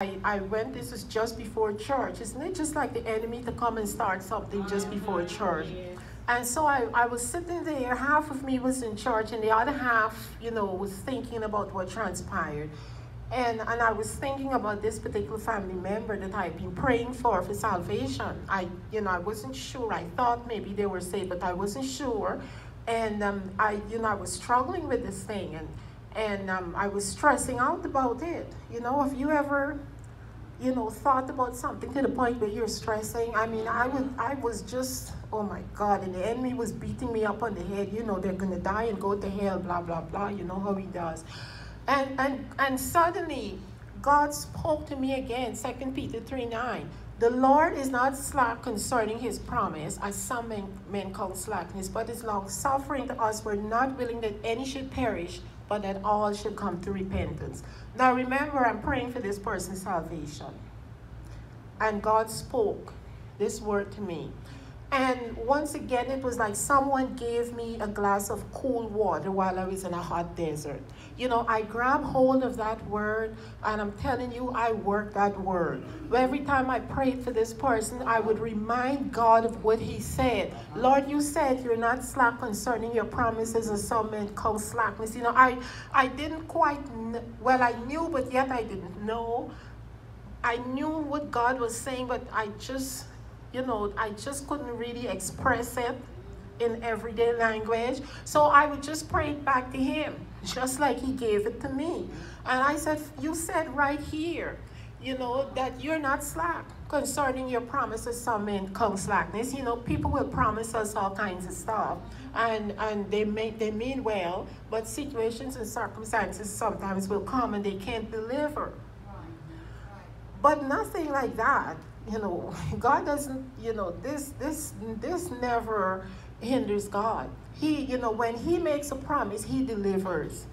I went, this was just before church. Isn't it just like the enemy to come and start something just before church? And so I was sitting there, half of me was in church, and the other half, was thinking about what transpired. And I was thinking about this particular family member that I've been praying for salvation. I wasn't sure. I thought maybe they were saved, but I wasn't sure. And I was struggling with this thing, and I was stressing out about it. Have you ever, thought about something to the point where you're stressing? I mean, I was just, oh my God, and the enemy was beating me up on the head. They're going to die and go to hell, blah, blah, blah. You know how he does. And suddenly, God spoke to me again, 2 Peter 3:9. The Lord is not slack concerning his promise, as some men call slackness, but is long-suffering to us. We're not willing that any should perish, but that all should come to repentance. Now remember, I'm praying for this person's salvation. And God spoke this word to me. And once again, it was like someone gave me a glass of cool water while I was in a hot desert. I grabbed hold of that word, and I'm telling you, I worked that word. Every time I prayed for this person, I would remind God of what he said. Lord, you said you're not slack concerning your promises, as some men call slackness. I didn't quite, I knew, but yet I didn't know. I knew what God was saying, but I just couldn't really express it in everyday language. So I would just pray it back to him, just like he gave it to me. And I said, you said right here, that you're not slack concerning your promises. Some men call slackness. People will promise us all kinds of stuff, and they mean well, but situations and circumstances sometimes will come and they can't deliver. But nothing like that. God doesn't, this never hinders God. He, when he makes a promise, he delivers.